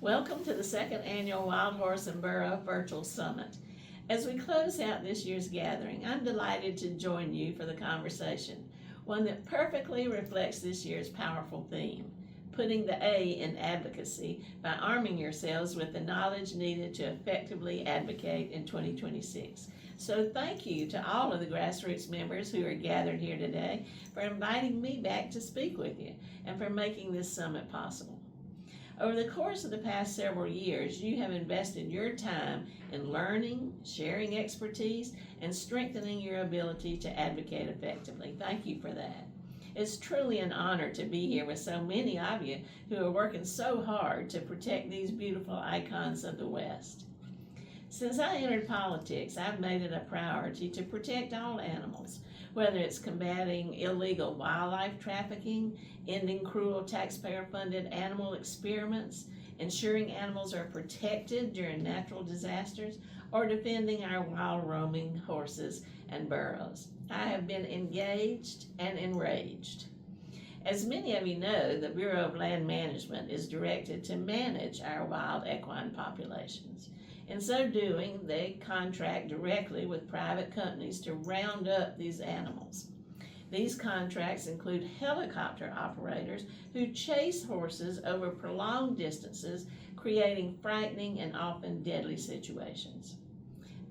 Welcome to the second annual Wild Horse and Burro Virtual Summit. As we close out this year's gathering, I'm delighted to join you for the conversation, one that perfectly reflects this year's powerful theme, putting the A in advocacy by arming yourselves with the knowledge needed to effectively advocate in 2026. So thank you to all of the grassroots members who are gathered here today for inviting me back to speak with you and for making this summit possible. Over the course of the past several years, you have invested your time in learning, sharing expertise, and strengthening your ability to advocate effectively. Thank you for that. It's truly an honor to be here with so many of you who are working so hard to protect these beautiful icons of the West. Since I entered politics, I've made it a priority to protect all animals, whether it's combating illegal wildlife trafficking, ending cruel taxpayer-funded animal experiments, ensuring animals are protected during natural disasters, or defending our wild roaming horses and burros. I have been engaged and enraged. As many of you know, the Bureau of Land Management is directed to manage our wild equine populations. In so doing, they contract directly with private companies to round up these animals. These contracts include helicopter operators who chase horses over prolonged distances, creating frightening and often deadly situations.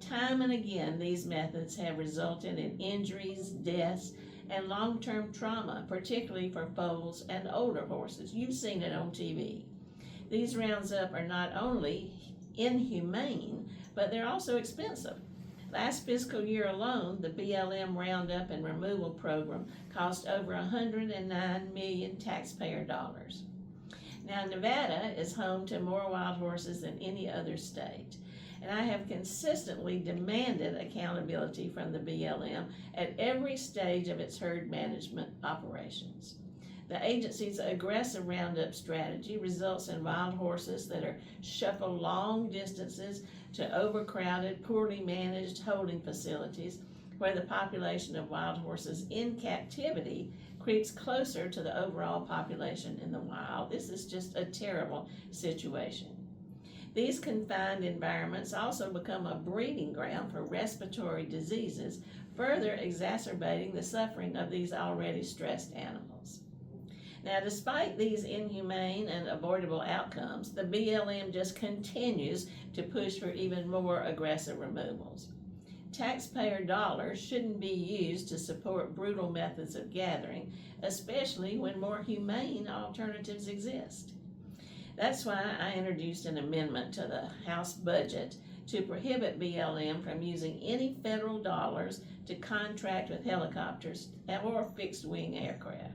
Time and again, these methods have resulted in injuries, deaths, and long-term trauma, particularly for foals and older horses. You've seen it on TV. These rounds up are not only inhumane, but they're also expensive. Last fiscal year alone, the BLM Roundup and Removal Program cost over $109 million taxpayer dollars. Now, Nevada is home to more wild horses than any other state, and I have consistently demanded accountability from the BLM at every stage of its herd management operations. The agency's aggressive roundup strategy results in wild horses that are shuffled long distances to overcrowded, poorly managed holding facilities where the population of wild horses in captivity creeps closer to the overall population in the wild. This is just a terrible situation. These confined environments also become a breeding ground for respiratory diseases, further exacerbating the suffering of these already stressed animals. Now, despite these inhumane and avoidable outcomes, the BLM just continues to push for even more aggressive removals. Taxpayer dollars shouldn't be used to support brutal methods of gathering, especially when more humane alternatives exist. That's why I introduced an amendment to the House budget to prohibit BLM from using any federal dollars to contract with helicopters or fixed-wing aircraft.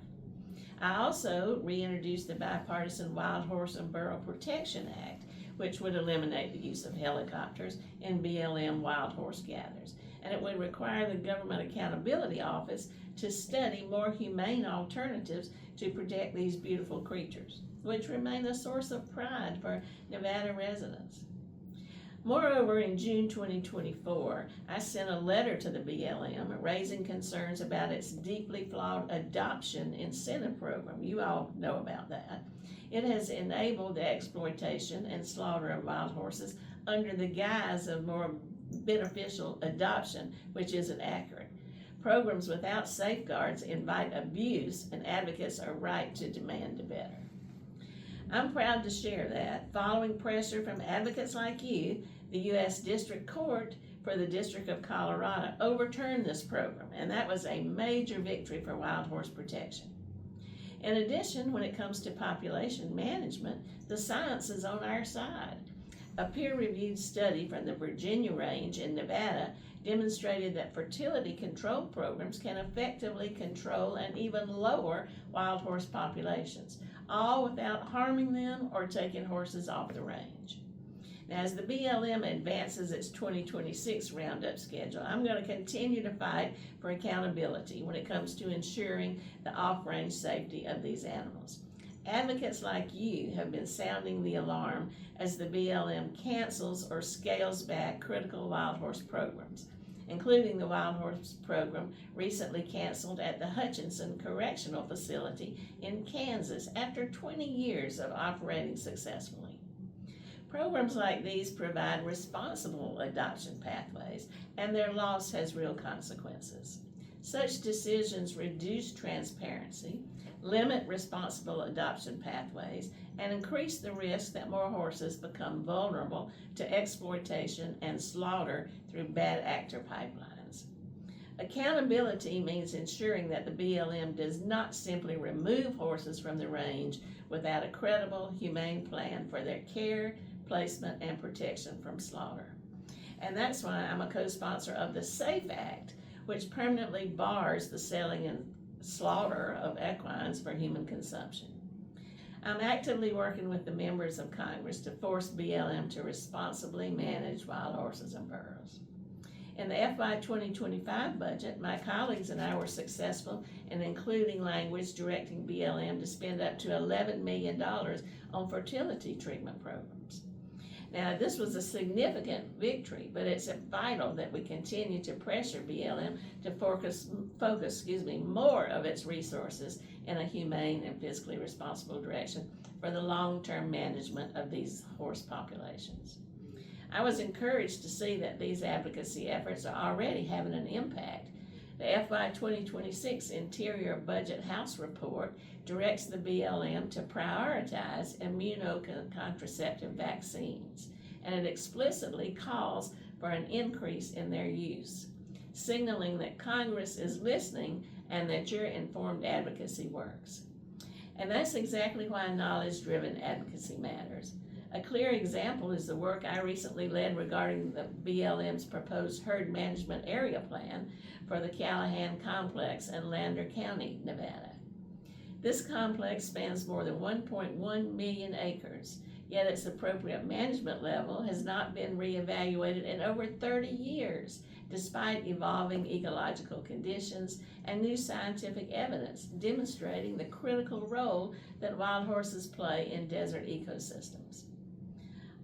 I also reintroduced the Bipartisan Wild Horse and Burro Protection Act, which would eliminate the use of helicopters in BLM wild horse gathers, and it would require the Government Accountability Office to study more humane alternatives to protect these beautiful creatures, which remain a source of pride for Nevada residents. Moreover, in June 2024, I sent a letter to the BLM raising concerns about its deeply flawed adoption incentive program. You all know about that. It has enabled the exploitation and slaughter of wild horses under the guise of more beneficial adoption, which isn't accurate. Programs without safeguards invite abuse, and advocates are right to demand better. I'm proud to share that, following pressure from advocates like you, the U.S. District Court for the District of Colorado overturned this program, and that was a major victory for wild horse protection. In addition, when it comes to population management, the science is on our side. A peer-reviewed study from the Virginia Range in Nevada demonstrated that fertility control programs can effectively control and even lower wild horse populations, all without harming them or taking horses off the range. Now, as the BLM advances its 2026 roundup schedule, I'm going to continue to fight for accountability when it comes to ensuring the off-range safety of these animals. Advocates like you have been sounding the alarm as the BLM cancels or scales back critical wild horse programs, including the wild horse program recently canceled at the Hutchinson Correctional Facility in Kansas after 20 years of operating successfully. Programs like these provide responsible adoption pathways, and their loss has real consequences. Such decisions reduce transparency, limit responsible adoption pathways, and increase the risk that more horses become vulnerable to exploitation and slaughter through bad actor pipelines. Accountability means ensuring that the BLM does not simply remove horses from the range without a credible, humane plan for their care, placement, and protection from slaughter. And that's why I'm a co-sponsor of the SAFE Act, which permanently bars the selling and slaughter of equines for human consumption. I'm actively working with the members of Congress to force BLM to responsibly manage wild horses and burros. In the FY 2025 budget, my colleagues and I were successful in including language directing BLM to spend up to $11 million on fertility treatment programs. Now, this was a significant victory, but it's vital that we continue to pressure BLM to focus more of its resources in a humane and fiscally responsible direction for the long-term management of these horse populations. I was encouraged to see that these advocacy efforts are already having an impact. The FY 2026 Interior Budget House Report directs the BLM to prioritize immunocontraceptive vaccines, and it explicitly calls for an increase in their use, signaling that Congress is listening and that your informed advocacy works. And that's exactly why knowledge-driven advocacy matters. A clear example is the work I recently led regarding the BLM's proposed herd management area plan for the Callahan Complex in Lander County, Nevada. This complex spans more than 1.1 million acres, yet its appropriate management level has not been reevaluated in over 30 years, despite evolving ecological conditions and new scientific evidence demonstrating the critical role that wild horses play in desert ecosystems.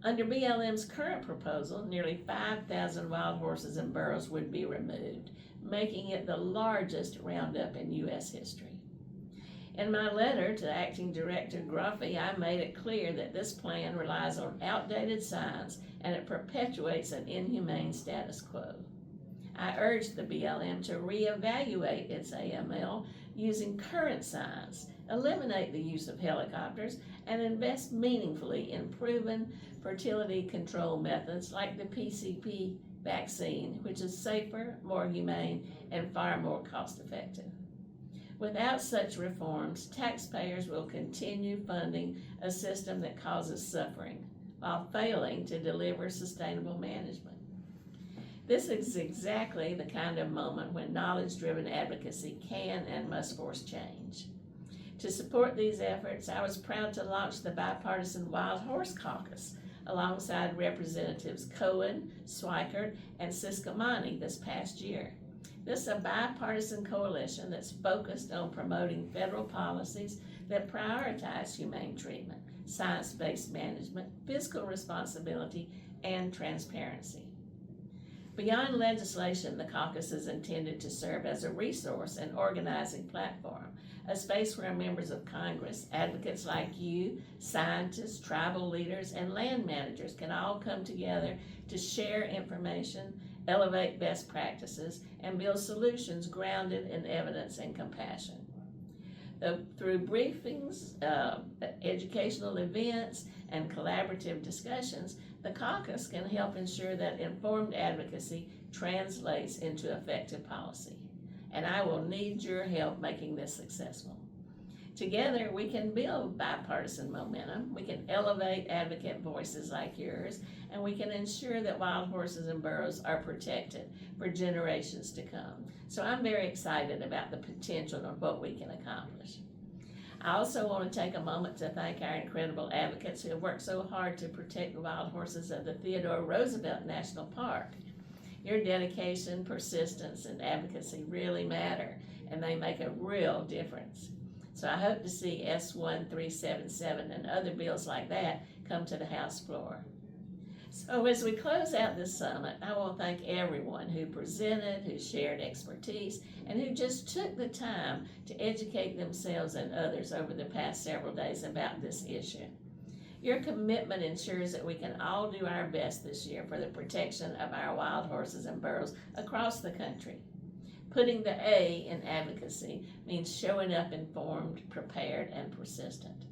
Under BLM's current proposal, nearly 5,000 wild horses and burros would be removed, making it the largest roundup in U.S. history. In my letter to Acting Director Gruffy, I made it clear that this plan relies on outdated science and it perpetuates an inhumane status quo. I urged the BLM to reevaluate its AML using current science, eliminate the use of helicopters, and invest meaningfully in proven fertility control methods like the PCP vaccine, which is safer, more humane, and far more cost-effective. Without such reforms, taxpayers will continue funding a system that causes suffering while failing to deliver sustainable management. This is exactly the kind of moment when knowledge-driven advocacy can and must force change. To support these efforts, I was proud to launch the bipartisan Wild Horse Caucus alongside Representatives Cohen, Swikert, and Ciscomani this past year. This is a bipartisan coalition that's focused on promoting federal policies that prioritize humane treatment, science-based management, fiscal responsibility, and transparency. Beyond legislation, the caucus is intended to serve as a resource and organizing platform, a space where members of Congress, advocates like you, scientists, tribal leaders, and land managers can all come together to share information, elevate best practices, and build solutions grounded in evidence and compassion. Through briefings, educational events, and collaborative discussions, the caucus can help ensure that informed advocacy translates into effective policy. And I will need your help making this successful. Together, we can build bipartisan momentum, we can elevate advocate voices like yours, and we can ensure that wild horses and burros are protected for generations to come. So I'm very excited about the potential of what we can accomplish. I also want to take a moment to thank our incredible advocates who have worked so hard to protect the wild horses of the Theodore Roosevelt National Park. Your dedication, persistence, and advocacy really matter, and they make a real difference. So I hope to see S1377 and other bills like that come to the House floor. So as we close out this summit, I want to thank everyone who presented, who shared expertise, and who just took the time to educate themselves and others over the past several days about this issue. Your commitment ensures that we can all do our best this year for the protection of our wild horses and burros across the country. Putting the A in advocacy means showing up informed, prepared, and persistent.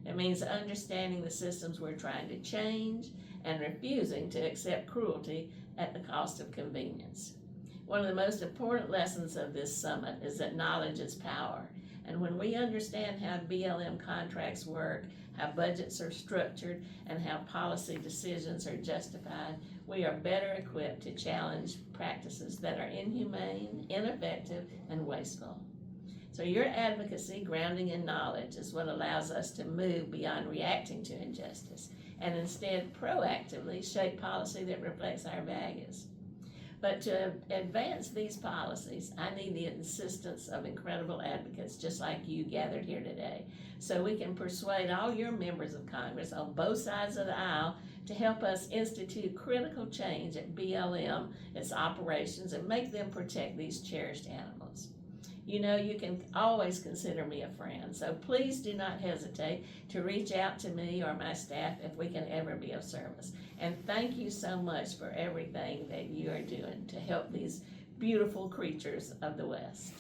It means understanding the systems we're trying to change and refusing to accept cruelty at the cost of convenience. One of the most important lessons of this summit is that knowledge is power. And when we understand how BLM contracts work, how budgets are structured, and how policy decisions are justified, we are better equipped to challenge practices that are inhumane, ineffective, and wasteful. So your advocacy, grounding in knowledge, is what allows us to move beyond reacting to injustice and instead proactively shape policy that reflects our values. But to advance these policies, I need the assistance of incredible advocates just like you gathered here today, so we can persuade all your members of Congress on both sides of the aisle to help us institute critical change at BLM, its operations, and make them protect these cherished animals. You know, you can always consider me a friend, so please do not hesitate to reach out to me or my staff if we can ever be of service. And thank you so much for everything that you are doing to help these beautiful creatures of the West.